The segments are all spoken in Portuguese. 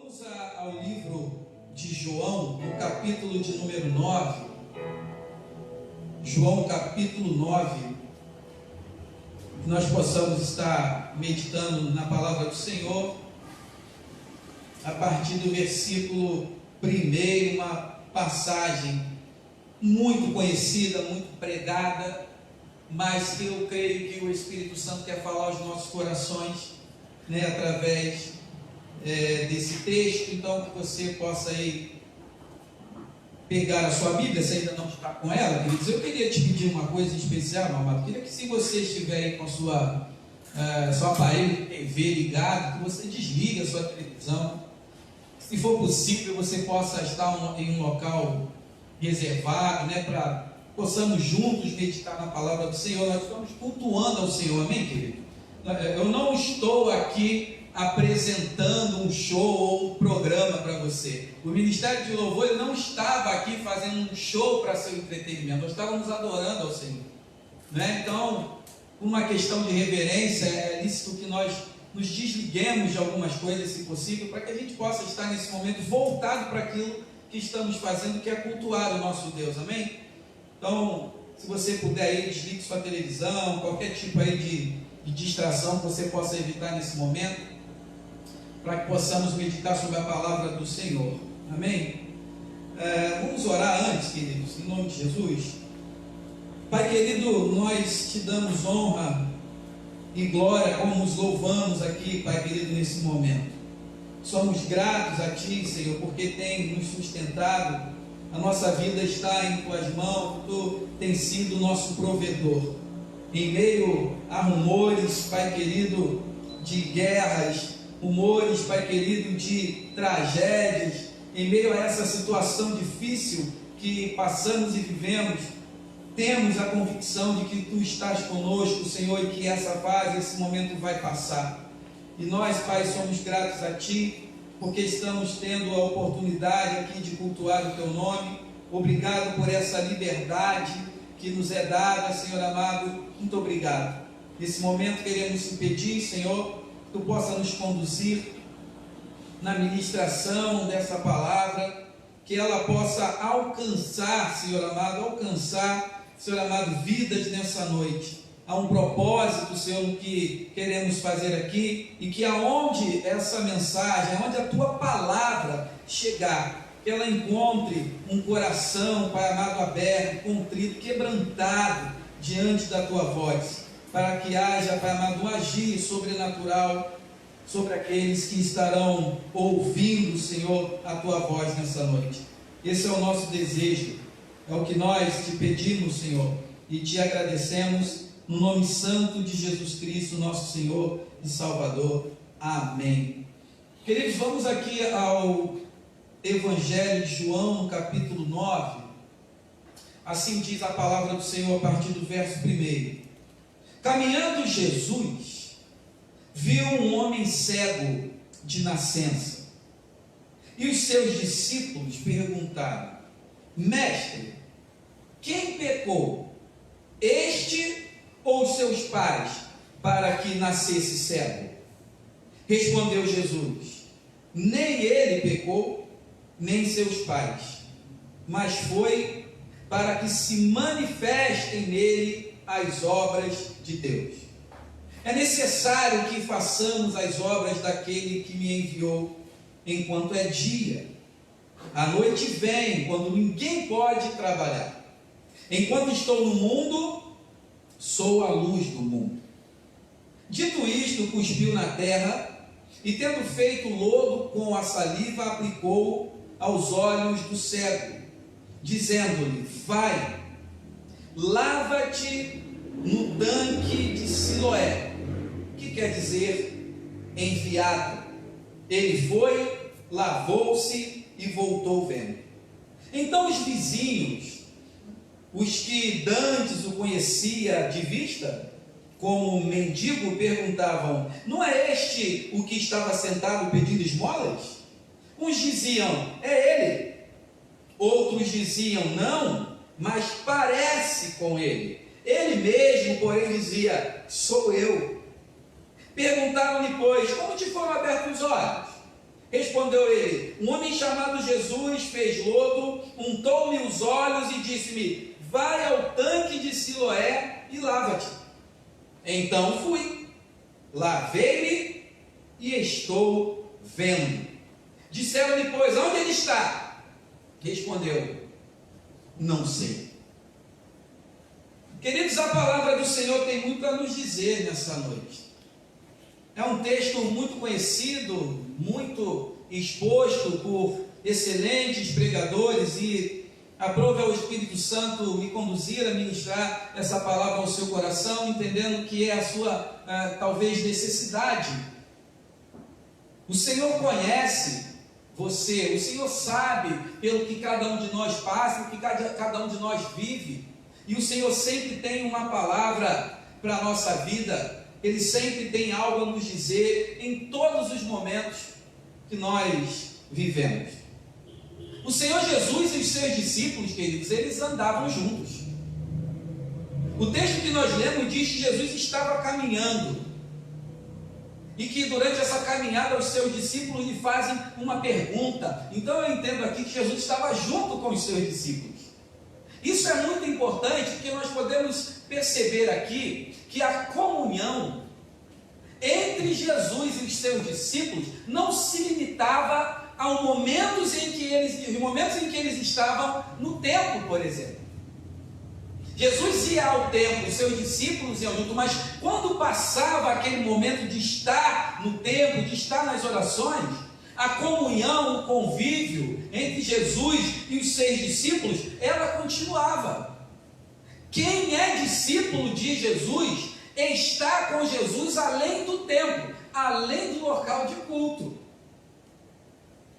Vamos ao livro de João, no capítulo de número 9. João, capítulo 9. Que nós possamos estar meditando na palavra do Senhor, a partir do versículo 1, uma passagem muito conhecida, muito pregada, mas que eu creio que o Espírito Santo quer falar aos nossos corações, através desse texto. Então, que você possa aí pegar a sua Bíblia, se ainda não está com ela, queridos. Eu queria te pedir uma coisa especial, meu amado. Queria que, se você estiver aí com seu aparelho de TV ligado, que você desligue a sua televisão. Se for possível, você possa estar em um local reservado, para possamos juntos meditar na palavra do Senhor. Nós estamos cultuando ao Senhor, amém, querido? Eu não estou aqui apresentando um show ou um programa para você. O Ministério de Louvor ele não estava aqui fazendo um show para seu entretenimento. Nós estávamos adorando ao Senhor, Então, por uma questão de reverência, é lícito que nós nos desliguemos de algumas coisas, se possível, para que a gente possa estar nesse momento voltado para aquilo que estamos fazendo, que é cultuar o nosso Deus, amém? Então, se você puder aí, desligue sua televisão, qualquer tipo aí de distração que você possa evitar nesse momento, para que possamos meditar sobre a palavra do Senhor, amém? Vamos orar antes, queridos, em nome de Jesus. Pai querido, nós te damos honra e glória, como nos louvamos aqui, Pai querido, nesse momento. Somos gratos a Ti, Senhor, porque tem nos sustentado. A nossa vida está em Tuas mãos, Tu tens sido o nosso provedor. Em meio a rumores, Pai querido, de guerras, rumores, Pai querido, de tragédias, em meio a essa situação difícil que passamos e vivemos, temos a convicção de que Tu estás conosco, Senhor, e que essa fase, esse momento vai passar. E nós, Pai, somos gratos a Ti, porque estamos tendo a oportunidade aqui de cultuar o Teu nome. Obrigado por essa liberdade que nos é dada, Senhor amado. Muito obrigado. Nesse momento queremos te pedir, Senhor, que Tu possa nos conduzir na ministração dessa palavra, que ela possa alcançar, Senhor amado, vidas nessa noite. Há um propósito, Senhor, no que queremos fazer aqui, e que aonde essa mensagem, aonde a Tua palavra chegar, que ela encontre um coração, Pai amado, aberto, contrito, quebrantado diante da Tua voz, para que haja, Pai amado, um agir sobrenatural sobre aqueles que estarão ouvindo, Senhor, a Tua voz nessa noite. Esse é o nosso desejo, é o que nós te pedimos, Senhor, e te agradecemos no nome santo de Jesus Cristo, nosso Senhor e Salvador. Amém. Queridos, vamos aqui ao Evangelho de João, no capítulo 9. Assim diz a palavra do Senhor a partir do verso 1. Caminhando Jesus, viu um homem cego de nascença. E os seus discípulos perguntaram: Mestre, quem pecou, este ou seus pais, para que nascesse cego? Respondeu Jesus: Nem ele pecou, nem seus pais, mas foi para que se manifestem nele as obras de Deus. É necessário que façamos as obras daquele que me enviou enquanto é dia. A noite vem, quando ninguém pode trabalhar. Enquanto estou no mundo, sou a luz do mundo. Dito isto, cuspiu na terra, e tendo feito lodo com a saliva, aplicou aos olhos do cego, dizendo-lhe: Vai, lava-te no tanque de Siloé, que quer dizer enviado. Ele foi, lavou-se e voltou vendo. Então os vizinhos, os que dantes o conhecia de vista, como um mendigo, perguntavam: Não é este o que estava sentado pedindo esmolas? Uns diziam: É ele. Outros diziam: Não, mas parece com ele. Ele mesmo, porém, dizia: Sou eu. Perguntaram-lhe, pois: Como te foram abertos os olhos? Respondeu ele: um homem chamado Jesus fez lodo, untou-me os olhos e disse-me: vai ao tanque de Siloé e lava-te. Então fui, lavei-me e estou vendo. Disseram-lhe, pois, onde ele está? Respondeu: não sei. Queridos, a palavra do Senhor tem muito a nos dizer nessa noite. É um texto muito conhecido, muito exposto por excelentes pregadores, e aprove ao Espírito Santo me conduzir a ministrar essa palavra ao seu coração, entendendo que é a sua, talvez, necessidade. O Senhor conhece você, o Senhor sabe pelo que cada um de nós passa, o que cada um de nós vive, e o Senhor sempre tem uma palavra para a nossa vida. Ele sempre tem algo a nos dizer em todos os momentos que nós vivemos. O Senhor Jesus e os seus discípulos, queridos, eles andavam juntos. O texto que nós lemos diz que Jesus estava caminhando, e que durante essa caminhada os seus discípulos lhe fazem uma pergunta. Então eu entendo aqui que Jesus estava junto com os seus discípulos. Isso é muito importante, porque nós podemos perceber aqui que a comunhão entre Jesus e os seus discípulos não se limitava aos momentos em que eles estavam no templo, por exemplo. Jesus ia ao templo, os seus discípulos iam junto, mas quando passava aquele momento de estar no templo, de estar nas orações, a comunhão, o convívio entre Jesus e os seus discípulos, ela continuava. Quem é discípulo de Jesus está com Jesus além do templo, além do local de culto.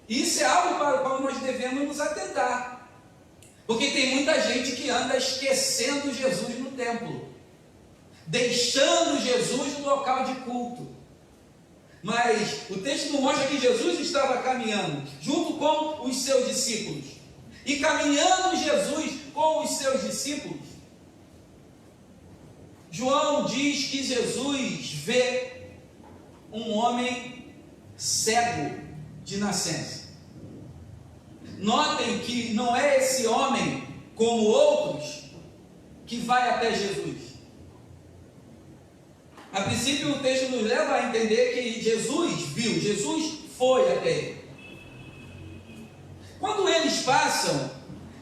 Isso é algo para o qual nós devemos nos atentar, porque tem muita gente que anda esquecendo Jesus no templo, deixando Jesus no local de culto. Mas o texto nos mostra que Jesus estava caminhando junto com os seus discípulos, e caminhando Jesus com os seus discípulos, João diz que Jesus vê um homem cego de nascença. Notem que não é esse homem, como outros, que vai até Jesus. A princípio o texto nos leva a entender que Jesus viu, Jesus foi até ele. Quando eles passam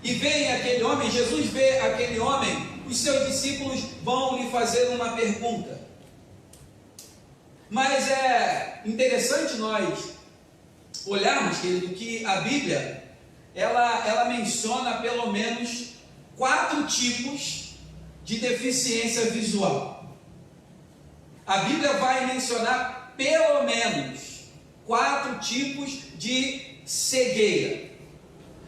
e veem aquele homem, Jesus vê aquele homem, os seus discípulos vão lhe fazer uma pergunta. Mas é interessante nós olharmos, querido, que a Bíblia, ela menciona pelo menos 4 tipos de deficiência visual. A Bíblia vai mencionar pelo menos 4 tipos de cegueira.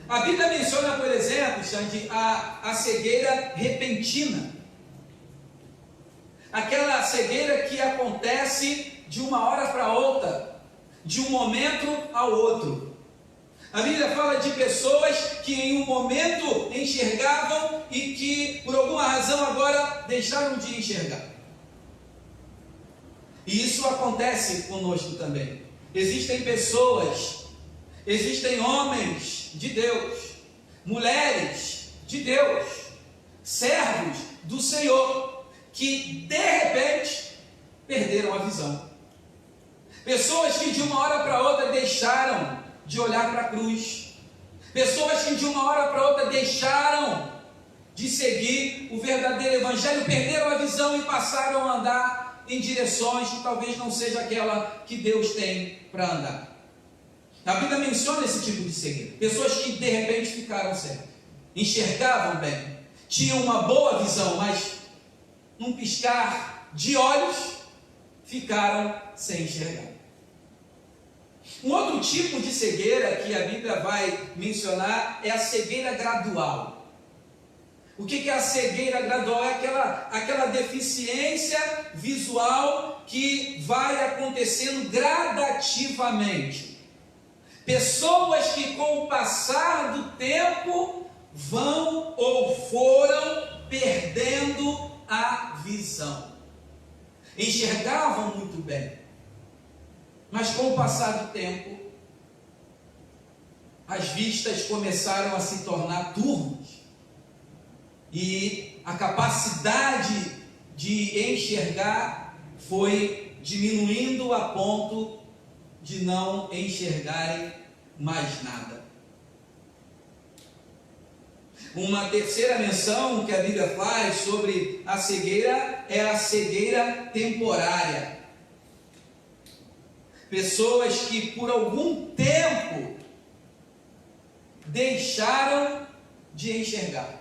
A Bíblia menciona, por exemplo, Xande, a cegueira repentina. Aquela cegueira que acontece de uma hora para outra, de um momento ao outro. A Bíblia fala de pessoas que em um momento enxergavam e que por alguma razão agora deixaram de enxergar. E isso acontece conosco também. Existem pessoas, existem homens de Deus, mulheres de Deus, servos do Senhor, que de repente perderam a visão. Pessoas que de uma hora para outra deixaram de olhar para a cruz. Pessoas que de uma hora para outra deixaram de seguir o verdadeiro evangelho, perderam a visão e passaram a andar em direções que talvez não seja aquela que Deus tem para andar. A Bíblia menciona esse tipo de cegueira. Pessoas que de repente ficaram cegas, enxergavam bem, tinham uma boa visão, mas num piscar de olhos ficaram sem enxergar. Um outro tipo de cegueira que a Bíblia vai mencionar é a cegueira gradual. O que é a cegueira gradual? É aquela deficiência visual que vai acontecendo gradativamente. Pessoas que com o passar do tempo vão ou foram perdendo a visão. Enxergavam muito bem, mas com o passar do tempo as vistas começaram a se tornar turvas e a capacidade de enxergar foi diminuindo a ponto de não enxergarem mais nada. Uma terceira menção que a Bíblia faz sobre a cegueira é a cegueira temporária. Pessoas que por algum tempo deixaram de enxergar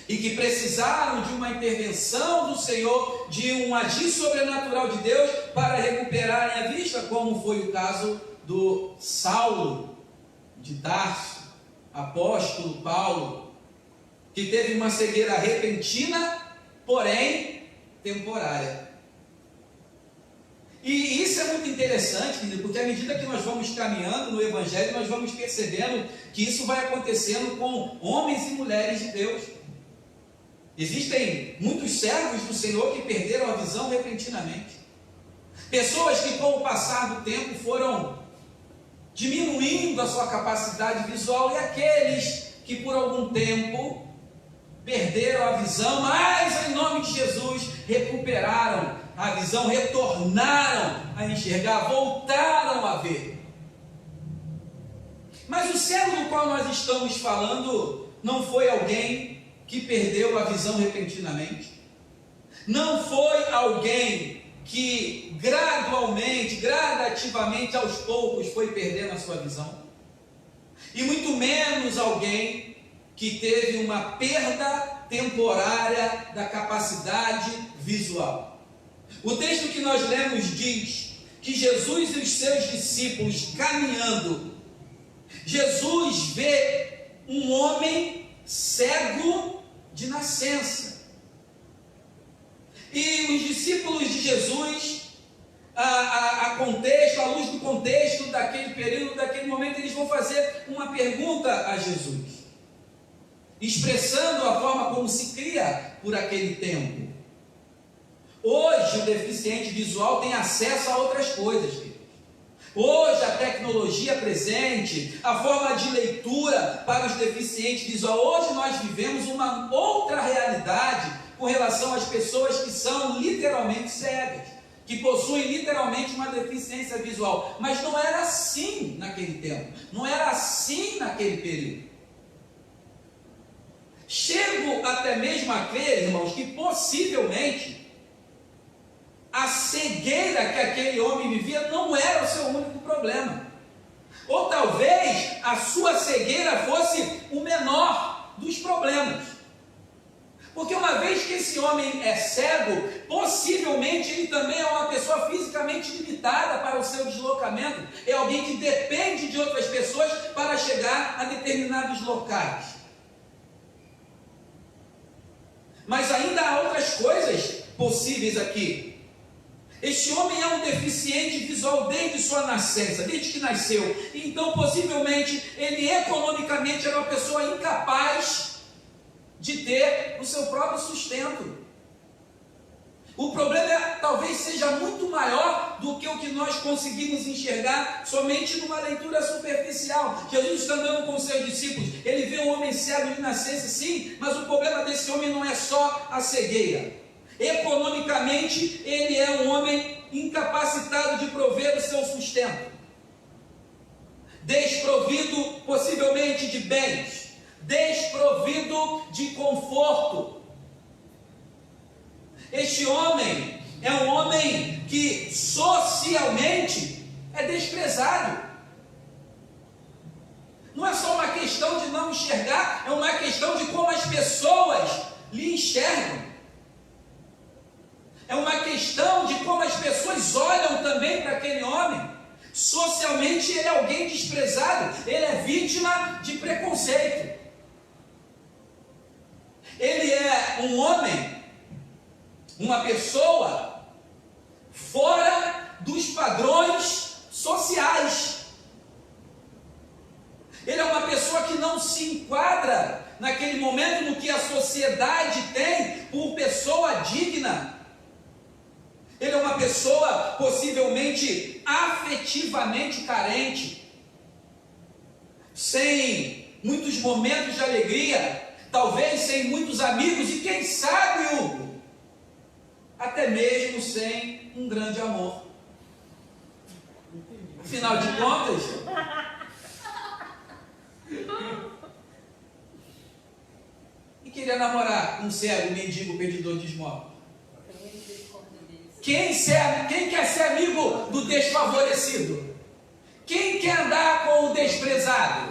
e que precisaram de uma intervenção do Senhor, de um agir sobrenatural de Deus para recuperarem a vista, como foi o caso do Saulo de Tarso, apóstolo Paulo, que teve uma cegueira repentina, porém temporária. E isso é muito interessante, querido, porque à medida que nós vamos caminhando no Evangelho, nós vamos percebendo que isso vai acontecendo com homens e mulheres de Deus. Existem muitos servos do Senhor que perderam a visão repentinamente. Pessoas que com o passar do tempo foram diminuindo a sua capacidade visual, e aqueles que por algum tempo perderam a visão, mas em nome de Jesus recuperaram a visão, retornaram a enxergar, voltaram a ver. Mas o cego do qual nós estamos falando não foi alguém que perdeu a visão repentinamente, não foi alguém que gradualmente, gradativamente, aos poucos foi perdendo a sua visão, e muito menos alguém que teve uma perda temporária da capacidade visual. O texto que nós lemos diz que Jesus e os seus discípulos caminhando, Jesus vê um homem cego de nascença. E os discípulos de Jesus, a contexto, à luz do contexto daquele período, daquele momento, eles vão fazer uma pergunta a Jesus, expressando a forma como se cria por aquele tempo. Hoje o deficiente visual tem acesso a outras coisas, queridos. Hoje a tecnologia presente, a forma de leitura para os deficientes visuais, hoje nós vivemos uma outra realidade com relação às pessoas que são literalmente cegas, que possuem literalmente uma deficiência visual. Mas não era assim naquele tempo, não era assim naquele período. Chego até mesmo a crer, irmãos, que possivelmente a cegueira que aquele homem vivia não era o seu único problema. Ou talvez a sua cegueira fosse o menor dos problemas. Porque uma vez que esse homem é cego, possivelmente ele também é uma pessoa fisicamente limitada para o seu deslocamento. É alguém que depende de outras pessoas para chegar a determinados locais. Mas ainda há outras coisas possíveis aqui. Este homem é um deficiente visual desde sua nascença, desde que nasceu. Então, possivelmente, ele economicamente era uma pessoa incapaz de ter o seu próprio sustento. O problema talvez seja muito maior do que o que nós conseguimos enxergar somente numa leitura superficial. Jesus está andando com os seus discípulos, ele vê um homem cego de nascença, sim, mas o problema desse homem não é só a cegueira. Economicamente, ele é um homem incapacitado de prover o seu sustento, desprovido possivelmente de bens, desprovido de conforto. Este homem é um homem que socialmente é desprezado. Não é só uma questão de não enxergar, é uma questão de como as pessoas lhe enxergam. É uma questão de como as pessoas olham também para aquele homem. Socialmente ele é alguém desprezado, ele é vítima de preconceito. Ele é um homem, uma pessoa fora dos padrões sociais. Ele é uma pessoa que não se enquadra naquele momento no que a sociedade tem por pessoa digna. Ele é uma pessoa possivelmente afetivamente carente. sem muitos momentos de alegria, talvez sem muitos amigos e quem sabe, Hugo, até mesmo sem um grande amor. Afinal de contas, e queria namorar um cego, mendigo, perdidor de esmola? Quem quer ser amigo do desfavorecido? Quem quer andar com o desprezado?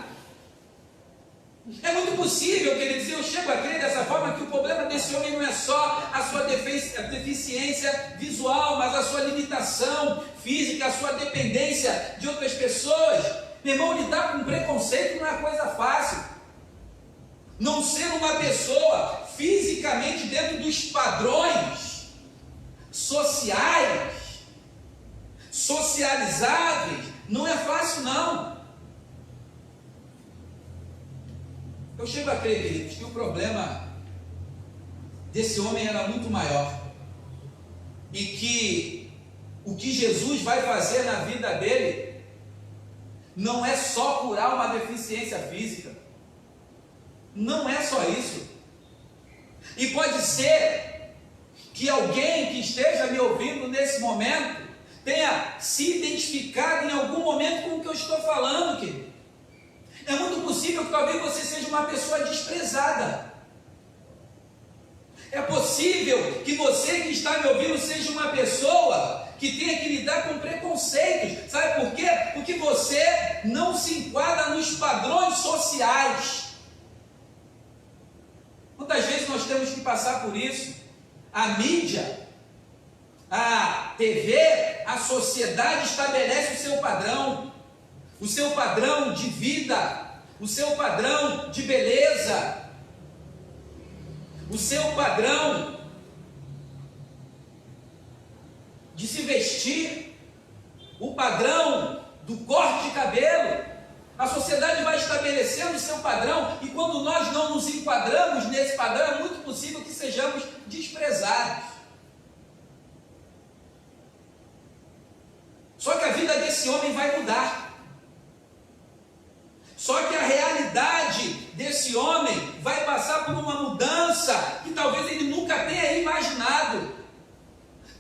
É muito possível, queridos, eu chego a crer dessa forma, que o problema desse homem não é só a sua deficiência visual, mas a sua limitação física, a sua dependência de outras pessoas. Meu irmão, lidar com preconceito não é coisa fácil. Não ser uma pessoa fisicamente dentro dos padrões sociais, socializáveis, não é fácil não. Eu chego a crer, queridos, que o problema desse homem era muito maior, e que o que Jesus vai fazer na vida dele não é só curar uma deficiência física, não é só isso. E pode ser que alguém que esteja me ouvindo nesse momento tenha se identificado em algum momento com o que eu estou falando, querido. É muito possível que talvez você seja uma pessoa desprezada. É possível que você que está me ouvindo seja uma pessoa que tenha que lidar com preconceitos. Sabe por quê? Porque você não se enquadra nos padrões sociais. Quantas vezes nós temos que passar por isso? A mídia, a TV, a sociedade estabelece o seu padrão de vida, o seu padrão de beleza, o seu padrão de se vestir, o padrão do corte de cabelo. A sociedade vai estabelecendo o seu padrão, e quando nós não nos enquadramos nesse padrão, é muito possível que sejamos desprezados. Só que a vida desse homem vai mudar. Só que a realidade desse homem vai passar por uma mudança que talvez ele nunca tenha imaginado.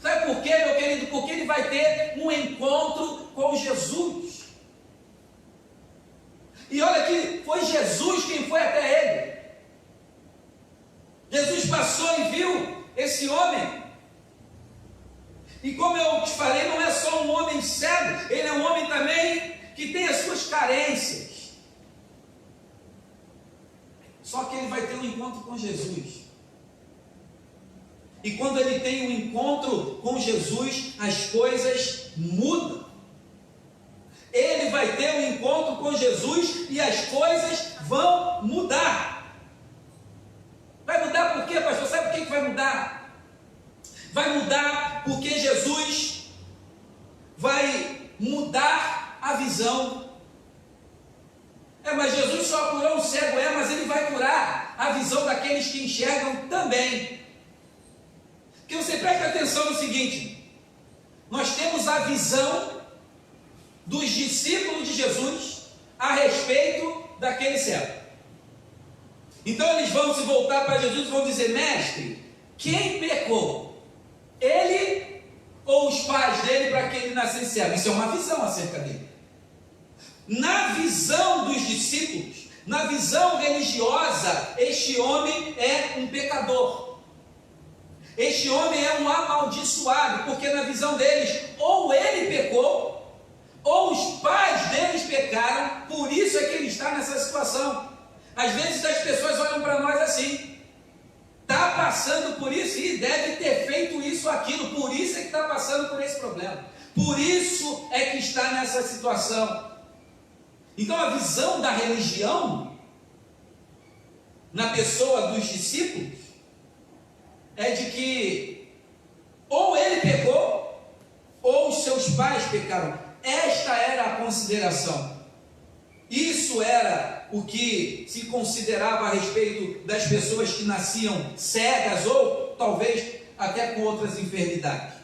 Sabe por quê, meu querido? Porque ele vai ter um encontro com Jesus. E olha que foi Jesus quem foi até ele. Jesus passou e viu esse homem. E como eu te falei, não é só um homem cego, ele é um homem também que tem as suas carências. Só que ele vai ter um encontro com Jesus. E quando ele tem um encontro com Jesus, as coisas mudam. Ele vai ter um encontro com Jesus e as coisas vão mudar. Vai mudar por quê, pastor? Sabe por que vai mudar? Vai mudar porque Jesus vai mudar a visão. Mas Jesus só curou um cego, mas ele vai curar a visão daqueles que enxergam também. Porque você presta atenção no seguinte: nós temos a visão dos discípulos de Jesus a respeito daquele cego. Então eles vão se voltar para Jesus e vão dizer: mestre, quem pecou? Ele ou os pais dele para que ele nascesse cego? Isso é uma visão acerca dele. Na visão dos discípulos, na visão religiosa, este homem é um pecador. Este homem é um amaldiçoado, porque na visão deles, ou ele pecou, ou os pais deles pecaram, por isso é que ele está nessa situação. Às vezes as pessoas olham para nós assim: está passando por isso e deve ter feito isso, aquilo, por isso é que está passando por esse problema, por isso é que está nessa situação. Então a visão da religião na pessoa dos discípulos é de que ou ele pecou ou os seus pais pecaram. Esta era a consideração. Isso era o que se considerava a respeito das pessoas que nasciam cegas ou talvez até com outras enfermidades.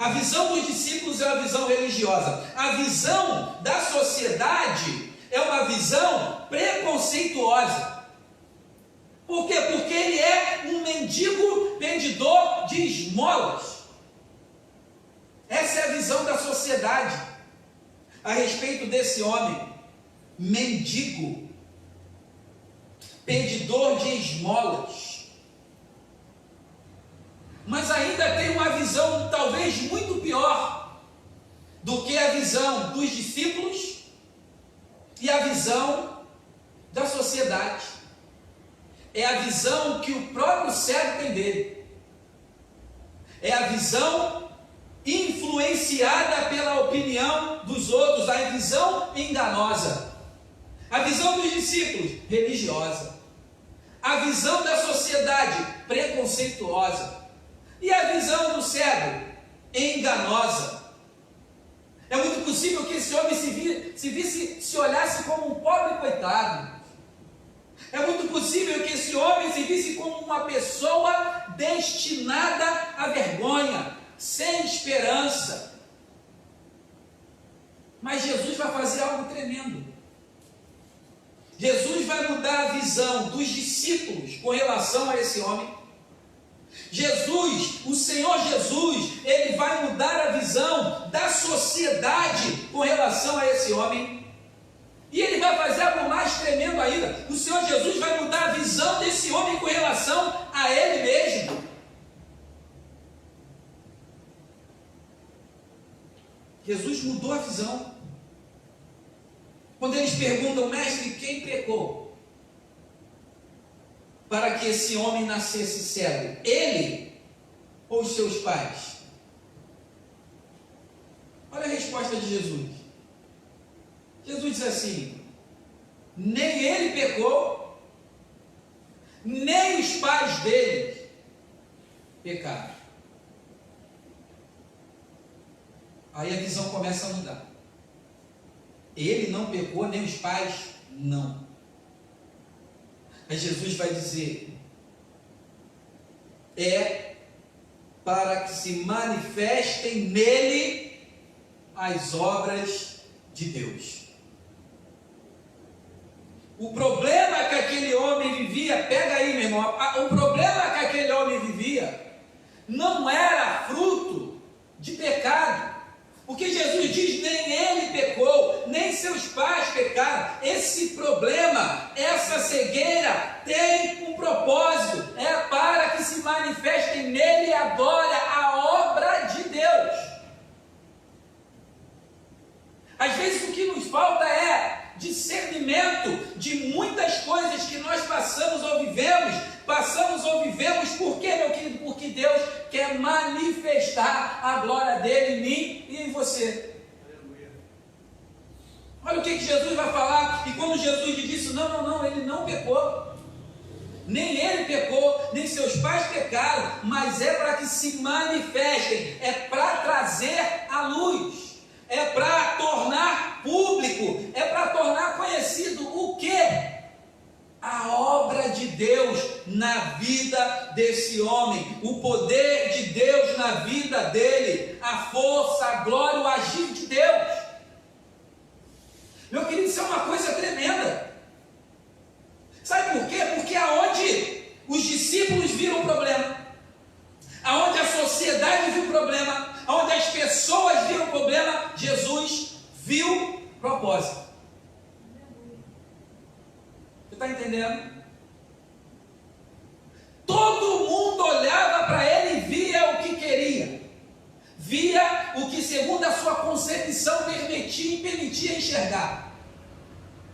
A visão dos discípulos é uma visão religiosa. A visão da sociedade visão preconceituosa. Por quê? Porque ele é um mendigo pedidor de esmolas. Essa é a visão da sociedade a respeito desse homem, mendigo, pedidor de esmolas. Mas ainda tem uma visão talvez muito pior do que a visão dos discípulos e a visão da sociedade. É a visão que o próprio cego tem dele. É a visão influenciada pela opinião dos outros, a visão enganosa. A visão dos discípulos, religiosa. A visão da sociedade, preconceituosa. E a visão do cego, enganosa. É muito possível que esse homem se olhasse como um pobre coitado. É muito possível que esse homem se visse como uma pessoa destinada à vergonha, sem esperança. Mas Jesus vai fazer algo tremendo. Jesus vai mudar a visão dos discípulos com relação a esse homem. Jesus, o Senhor Jesus, ele vai mudar a visão da sociedade com relação a esse homem. E ele vai fazer algo mais tremendo ainda. O Senhor Jesus vai mudar a visão desse homem com relação a ele mesmo. Jesus mudou a visão. Quando eles perguntam, mestre, quem pecou para que esse homem nascesse cego? Ele ou os seus pais? Olha a resposta de Jesus. Jesus diz assim: nem ele pecou, nem os pais dele pecaram. Aí a visão começa a mudar. Ele não pecou, nem os pais não. Aí Jesus vai dizer: é para que se manifestem nele as obras de Deus. O problema que aquele homem vivia, pega aí, meu irmão, o problema que aquele homem vivia não era fruto de pecado. Porque Jesus diz, nem ele pecou, nem seus pais pecaram. Esse problema, essa cegueira tem um propósito, é para que se manifestem nele e adore a obra de Deus. Às vezes o que nos falta é discernimento de muitas coisas que nós passamos ou vivemos. Por quê, meu querido? Porque Deus quer manifestar a glória dele em mim e em você. Olha o que Jesus vai falar. E quando Jesus disse, não, ele não pecou. Nem ele pecou, nem seus pais pecaram, mas é para que se manifestem, é para trazer a luz, é para tornar público, é para tornar conhecido o quê? A obra de Deus na vida desse homem, o poder de Deus na vida dele, a força, a glória, o agir de Deus. Meu querido, isso é uma coisa tremenda. Sabe por quê? Porque aonde os discípulos viram o problema, aonde a sociedade viu o problema, aonde as pessoas viram o problema, Jesus viu propósito. Você está entendendo? Todo mundo olhava para ele e via o que queria, via o que segundo a sua concepção permitia e permitia enxergar.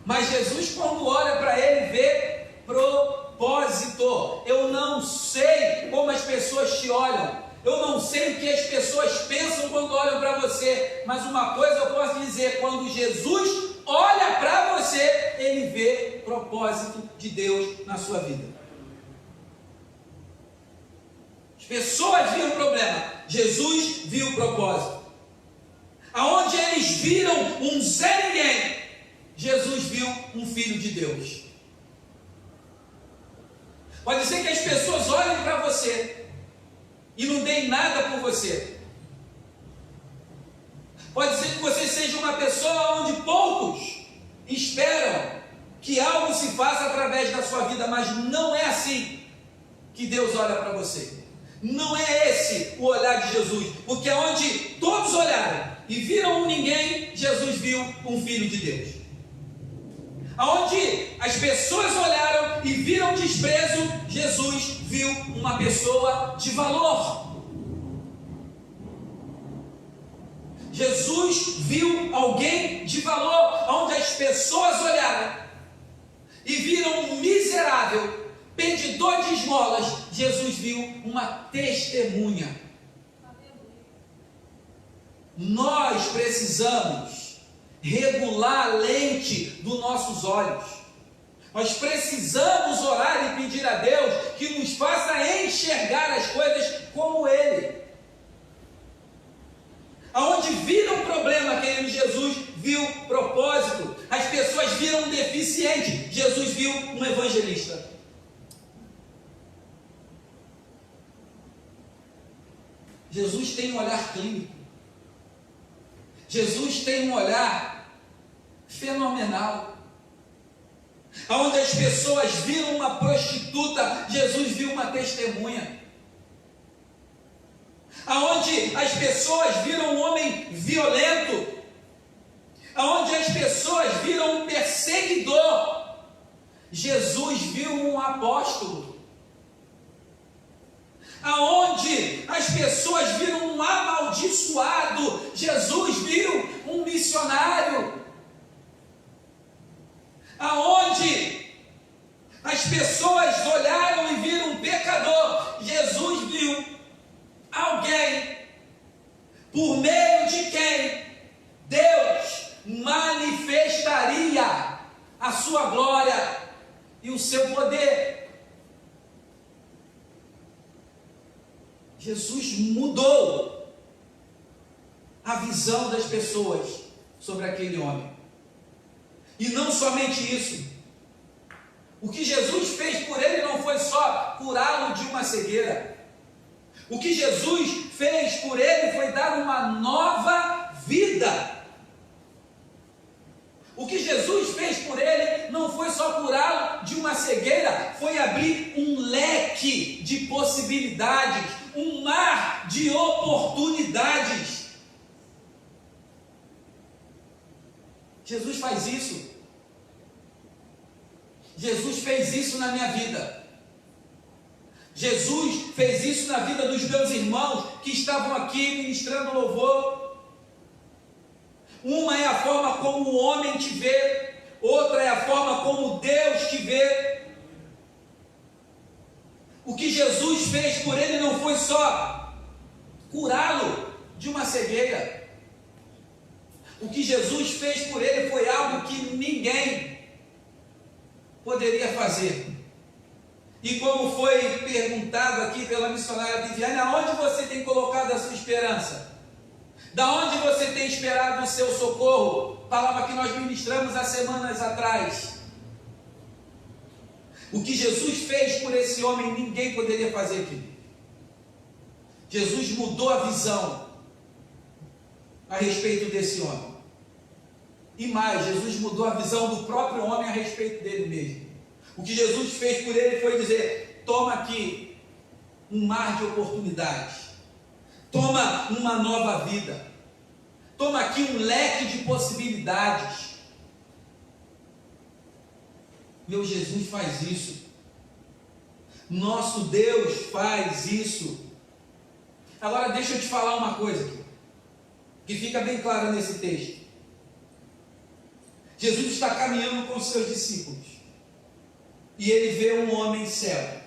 Mas Jesus, quando olha para ele, vê propósito. Eu não sei como as pessoas te olham, eu não sei o que as pessoas pensam quando olham para você, mas uma coisa eu posso dizer: quando Jesus olha para você, ele vê propósito de Deus na sua vida. As pessoas viram o problema, Jesus viu o propósito. Aonde eles viram um Zé Ninguém, Jesus viu um Filho de Deus. Pode ser que as pessoas olhem para você e não deem nada por você. Pode ser que você seja uma pessoa onde poucos esperam que algo se faça através da sua vida, mas não é assim que Deus olha para você. Não é esse o olhar de Jesus, porque onde todos olharam e viram um ninguém, Jesus viu um filho de Deus. Aonde as pessoas olharam e viram desprezo, Jesus viu uma pessoa de valor. Jesus viu alguém de valor. Onde as pessoas olharam e viram um miserável, pedidor de esmolas, Jesus viu uma testemunha. Nós precisamos regular a lente dos nossos olhos. Nós precisamos orar e pedir a Deus que nos faça enxergar as coisas como Ele. Aonde viram problema, querido, Jesus viu propósito. As pessoas viram um deficiente, Jesus viu um evangelista. Jesus tem um olhar clínico. Jesus tem um olhar fenomenal. Onde as pessoas viram uma prostituta, Jesus viu uma testemunha. Aonde as pessoas viram um homem violento, aonde as pessoas viram um perseguidor, Jesus viu um apóstolo. Aonde as pessoas viram um amaldiçoado, Jesus viu um missionário. Aonde as pessoas olharam e viram um pecador, Jesus viu alguém por meio de quem Deus manifestaria a sua glória e o seu poder. Jesus mudou a visão das pessoas sobre aquele homem. E não somente isso. O que Jesus fez por ele não foi só curá-lo de uma cegueira. O que Jesus fez por ele foi dar uma nova vida. O que Jesus fez por ele não foi só curá-lo de uma cegueira, foi abrir um leque de possibilidades, um mar de oportunidades. Jesus faz isso. Jesus fez isso na minha vida. Jesus fez isso na vida dos meus irmãos que estavam aqui ministrando louvor. Uma é a forma como o homem te vê, outra é a forma como Deus te vê. O que Jesus fez por ele não foi só curá-lo de uma cegueira. O que Jesus fez por ele foi algo que ninguém poderia fazer. E como foi perguntado aqui pela missionária Viviane, aonde você tem colocado a sua esperança? Da onde você tem esperado o seu socorro? Palavra que nós ministramos há semanas atrás. O que Jesus fez por esse homem, ninguém poderia fazer aqui. Jesus mudou a visão a respeito desse homem. E mais, Jesus mudou a visão do próprio homem a respeito dele mesmo. O que Jesus fez por ele foi dizer: toma aqui um mar de oportunidades. Toma uma nova vida. Toma aqui um leque de possibilidades. Meu Jesus faz isso. Nosso Deus faz isso. Agora deixa eu te falar uma coisa aqui, que fica bem clara nesse texto. Jesus está caminhando com os seus discípulos e ele vê um homem cego.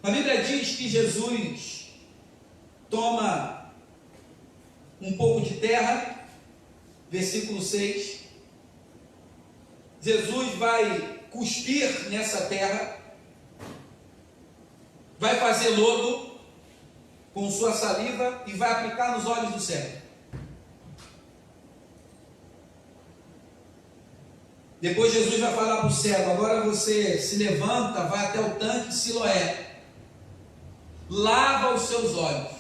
A Bíblia diz que Jesus toma um pouco de terra, versículo 6. Jesus vai cuspir nessa terra, vai fazer lodo com sua saliva e vai aplicar nos olhos do cego. Depois Jesus vai falar para o cego: agora você se levanta, vai até o tanque de Siloé, lava os seus olhos.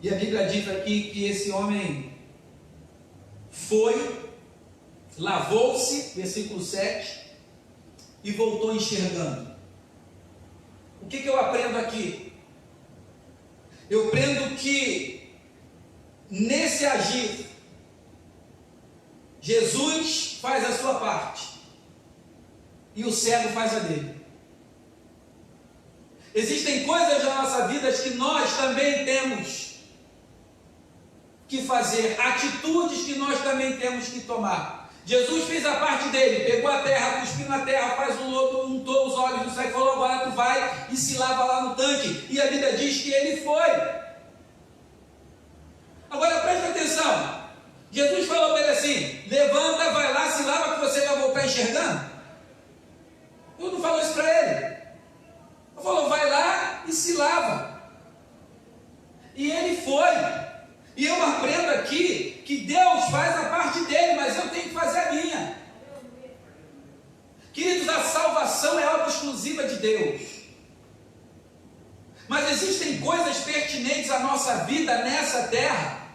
E a Bíblia diz aqui que esse homem foi, lavou-se, versículo 7, e voltou enxergando. O que eu aprendo aqui? Eu aprendo que nesse agir, Jesus faz a sua parte e o cego faz a dele. Existem coisas na nossa vida que nós também temos que fazer, atitudes que nós também temos que tomar. Jesus fez a parte dele, pegou a terra, cuspiu na terra, faz um lodo, untou os olhos do cego e falou: agora tu vai e se lava lá no tanque. E a Bíblia diz que ele foi. Agora presta atenção, Jesus falou para ele assim: levanta, vai lá, se lava que você vai voltar enxergando. Eu não falou isso para ele. Ele falou: vai lá e se lava. E ele foi. E eu aprendo aqui que Deus faz a parte dele, mas eu tenho que fazer a minha. Queridos, a salvação é algo exclusiva de Deus. Mas existem coisas pertinentes à nossa vida nessa terra,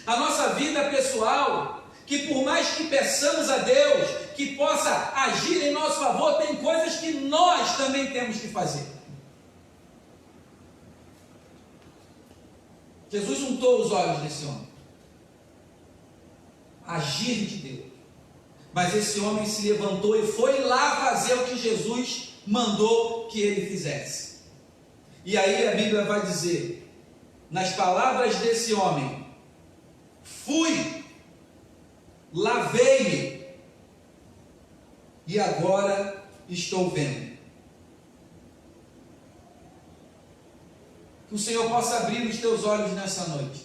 a nossa vida pessoal, que por mais que peçamos a Deus que possa agir em nosso favor, tem coisas que nós também temos que fazer. Jesus untou os olhos desse homem. Agir de Deus. Mas esse homem se levantou e foi lá fazer o que Jesus mandou que ele fizesse. E aí a Bíblia vai dizer, nas palavras desse homem: fui, lavei-me e agora estou vendo. Que o Senhor possa abrir os teus olhos nessa noite.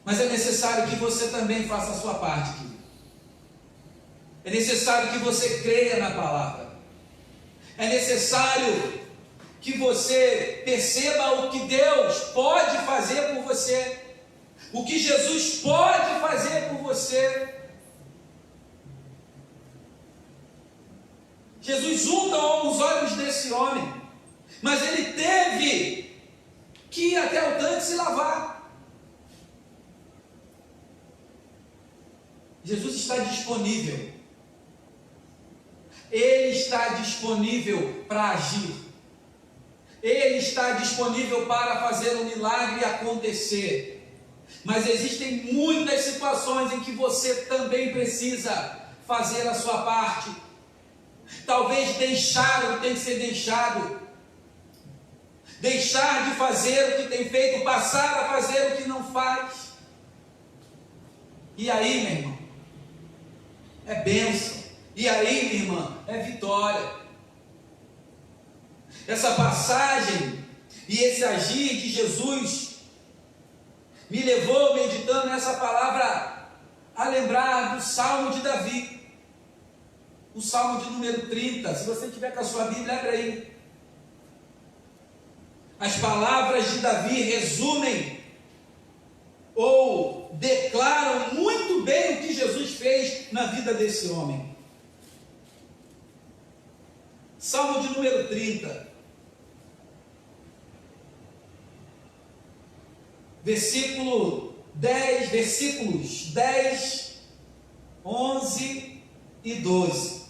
Mas é necessário que você também faça a sua parte, querido. É necessário que você creia na palavra. É necessário que você perceba o que Deus pode fazer por você, o que Jesus pode fazer por você. Jesus unta os olhos desse homem, mas ele teve que ir até o tanque se lavar. Jesus está disponível. Ele está disponível para agir. Ele está disponível para fazer um milagre acontecer. Mas existem muitas situações em que você também precisa fazer a sua parte. Talvez deixar o que tem que ser deixado. Deixar de fazer o que tem feito, passar a fazer o que não faz. E aí, meu irmão, é bênção. E aí, minha irmã, é vitória. Essa passagem e esse agir de Jesus me levou, meditando nessa palavra, a lembrar do Salmo de Davi. O Salmo de número 30. Se você tiver com a sua Bíblia, abre aí. As palavras de Davi resumem ou declaram muito bem o que Jesus fez na vida desse homem. Salmo de número 30, versículos 10, 11 e 12.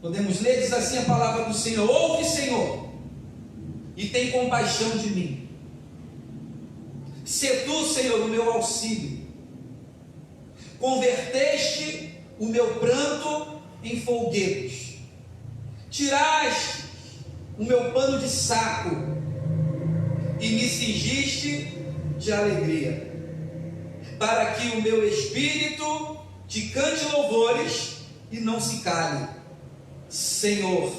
Podemos ler, diz assim a palavra do Senhor: ouve, Senhor, e tem compaixão de mim. Sê tu, Senhor, o meu auxílio. Converteste o meu pranto em folguedos. Tiraste o meu pano de saco e me cingiste de alegria, para que o meu espírito te cante louvores e não se cale. Senhor,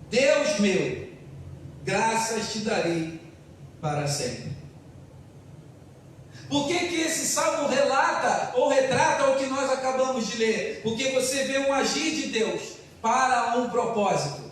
Deus meu, graças te darei para sempre. Por que esse salmo relata ou retrata o que nós acabamos de ler? Porque você vê um agir de Deus para um propósito.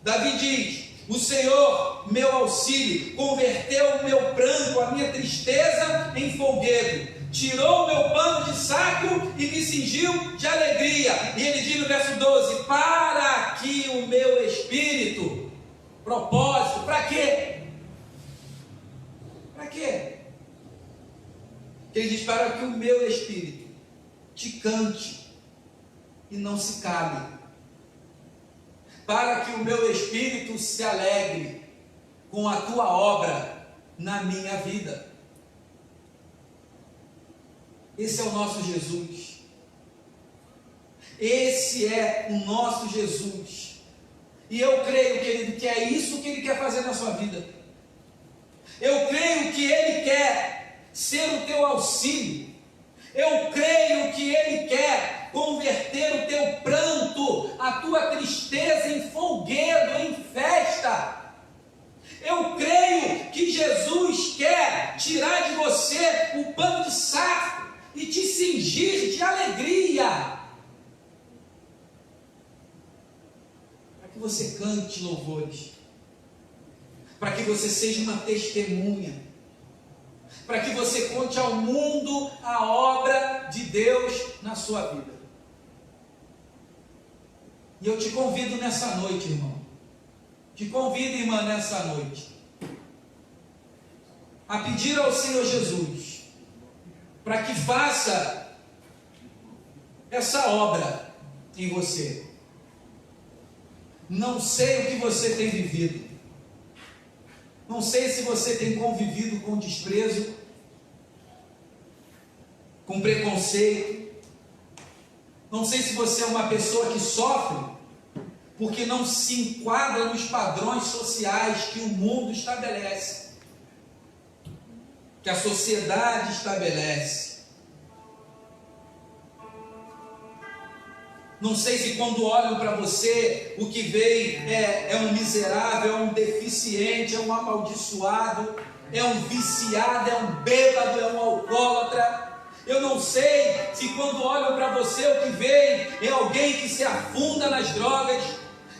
Davi diz: o Senhor, meu auxílio, converteu o meu pranto, a minha tristeza em folguedo. Tirou o meu pano de saco e me cingiu de alegria. E ele diz no verso 12: para que o meu espírito, propósito, para quê? Para quê? Ele diz: para que o meu espírito te cante e não se cale, para que o meu espírito se alegre com a tua obra na minha vida. Esse é o nosso Jesus. Esse é o nosso Jesus. E eu creio, querido, que é isso que Ele quer fazer na sua vida. Eu creio que Ele quer ser o teu auxílio. Eu creio que Ele quer converter o teu pranto, a tua tristeza em folguedo, em festa. Eu creio que Jesus quer tirar de você o pano de saco e te cingir de alegria, para que você cante louvores, para que você seja uma testemunha, para que você conte ao mundo a obra de Deus na sua vida. E eu te convido nessa noite, irmão, te convido, irmã, nessa noite, a pedir ao Senhor Jesus para que faça essa obra em você. Não sei o que você tem vivido, não sei se você tem convivido com desprezo, com preconceito, não sei se você é uma pessoa que sofre porque não se enquadra nos padrões sociais que o mundo estabelece, que a sociedade estabelece. Não sei se quando olham para você, o que vem é um miserável, é um deficiente, é um amaldiçoado, é um viciado, é um bêbado, é um alcoólatra. Eu não sei se quando olham para você, o que vem é alguém que se afunda nas drogas,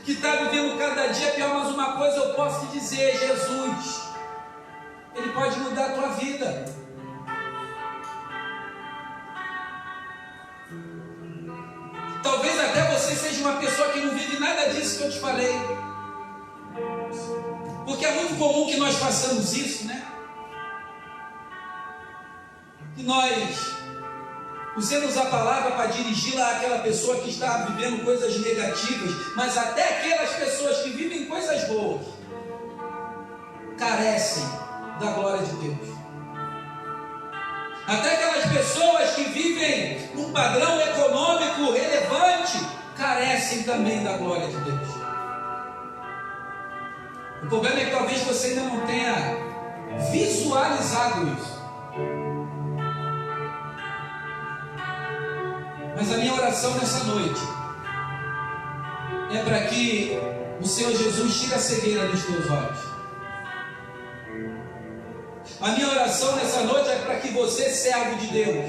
que está vivendo cada dia pior. Mas uma coisa eu posso te dizer: Jesus, Ele pode mudar a tua vida. Talvez até você seja uma pessoa que não vive nada disso que eu te falei, porque é muito comum que nós façamos isso, né? Que nós usemos a palavra para dirigi-la àquela pessoa que está vivendo coisas negativas, mas até aquelas pessoas que vivem coisas boas carecem da glória de Deus. Até aquelas pessoas que vivem num padrão econômico relevante carecem também da glória de Deus. O problema é que talvez você ainda não tenha visualizado isso. Mas a minha oração nessa noite é para que o Senhor Jesus tire a cegueira dos teus olhos. A minha oração nessa noite é para que você, servo de Deus,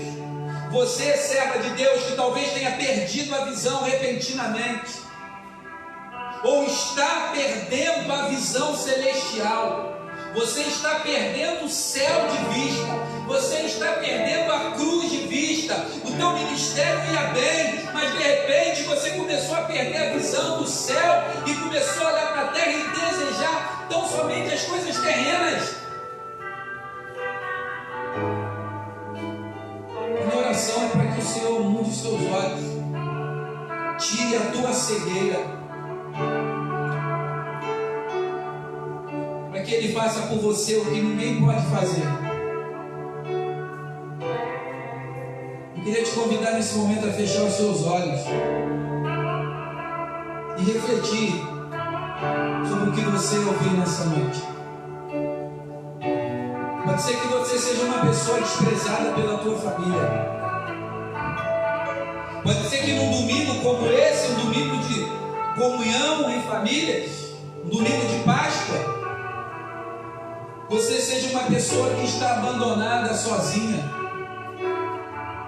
você, serva de Deus, que talvez tenha perdido a visão repentinamente, ou está perdendo a visão celestial, você está perdendo o céu de vista, você está perdendo a cruz de vista. O teu ministério ia bem, mas de repente você começou a perder a visão do céu e começou a olhar para a terra e desejar tão somente as coisas terrenas. A minha oração é para que o Senhor mude os teus olhos, tire a tua cegueira, para que Ele faça por você o que ninguém pode fazer. Eu queria te convidar nesse momento a fechar os seus olhos e refletir sobre o que você ouviu nessa noite. Pode ser que você seja uma pessoa desprezada pela tua família. Pode ser que num domingo como esse, um domingo de comunhão em famílias, um domingo de Páscoa, você seja uma pessoa que está abandonada, sozinha.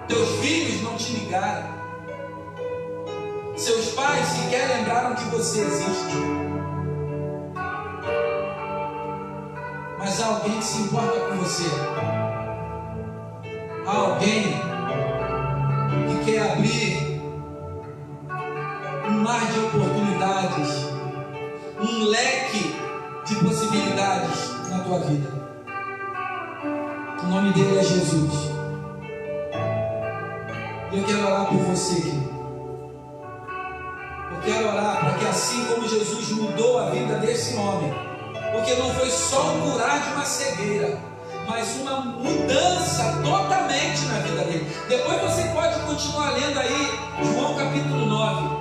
Teus filhos não te ligaram. Seus pais sequer lembraram que você existe. Mas há alguém que se importa com você. Há alguém que quer abrir um mar de oportunidades, um leque de possibilidades na tua vida. nome dele é Jesus. E eu quero orar por você, querido. Eu quero orar para que, assim como Jesus mudou a vida desse homem, porque não foi só um curar de uma cegueira, mas uma mudança totalmente na vida dele. Depois você pode continuar lendo aí João capítulo 9.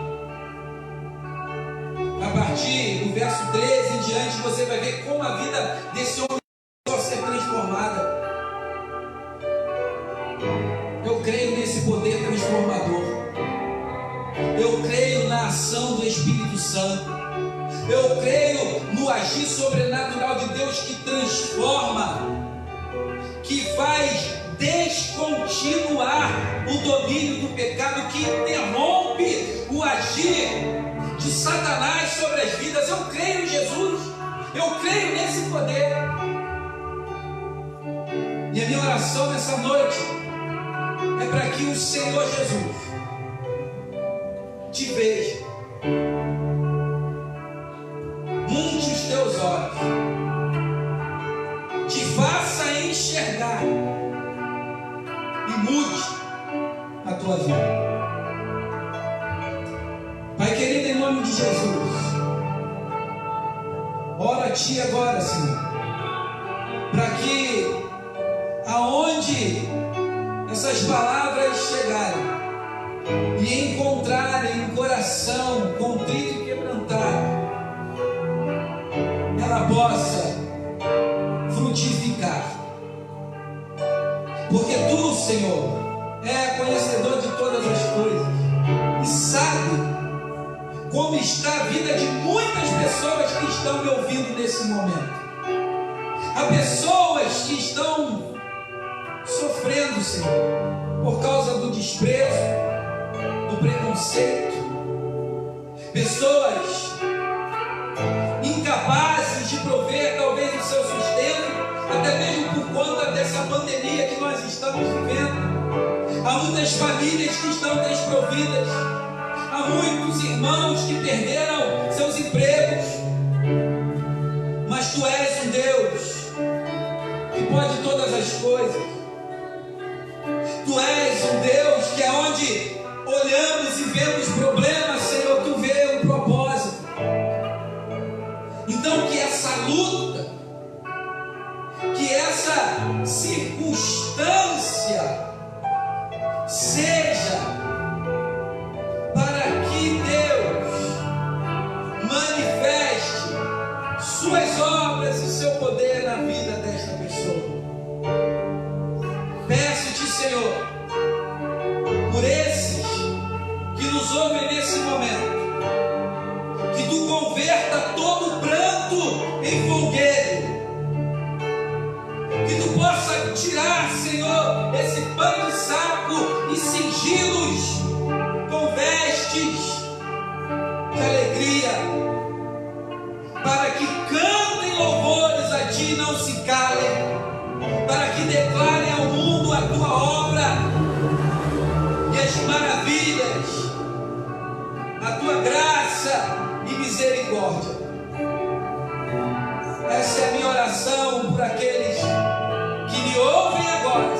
A partir do verso 13 em diante, você vai ver como a vida desse homem vai ser transformada. Eu creio nesse poder transformador. Eu creio na ação do Espírito Santo. Eu creio no agir sobrenatural de Deus que transforma, que faz descontinuar o domínio do pecado, que interrompe o agir de Satanás sobre as vidas. Eu creio em Jesus. Eu creio nesse poder. E a minha oração nessa noite é para que o Senhor Jesus te veja, mude os teus olhos, te faça enxergar e mude a tua vida. Pai querido, em nome de Jesus, oro a Ti agora, Senhor, para que aonde essas palavras chegarem e encontrarem um coração contrito e quebrantado, ela possa frutificar. Porque Tu, Senhor, é conhecedor de todas as coisas e sabe como está a vida de muitas pessoas que estão me ouvindo nesse momento. Há pessoas que estão sofrendo, Senhor, por causa do desprezo, do preconceito, pessoas incapazes de prover talvez o seu sustento, até mesmo por conta dessa pandemia que nós estamos vivendo. Há muitas famílias que estão desprovidas, há muitos irmãos que perderam seus empregos, mas Tu és um Deus que pode todas as coisas. Tu és um Deus que é onde olhamos e vemos problemas, Senhor, Tu vê um propósito. Então que essa luta, que essa circunstância seja para que Deus manifeste Suas obras e Seu poder na vida desta pessoa. Peço-Te, Senhor, por esses que nos ouvem nesse momento, que Tu converta todo pranto em folguedo, que Tu possa tirar, Senhor, esse pano de saco e cingi-los com vestes de alegria, para que cantem louvores a Ti e não se calem, para que declarem ao mundo a Tua obra e as maravilhas, a Tua graça e misericórdia. Essa é a minha oração por aqueles que me ouvem agora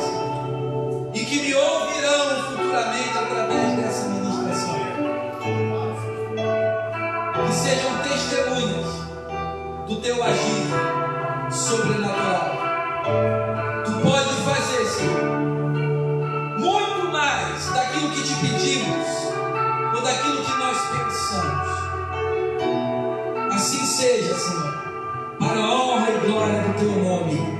e que me ouvirão futuramente através dessa ministração. Que sejam testemunhas do Teu agir sobrenatural. Tu pode fazer, Senhor, muito mais daquilo que Te pedimos ou daquilo que nós pensamos. Assim seja, Senhor, para a honra e glória do Teu nome.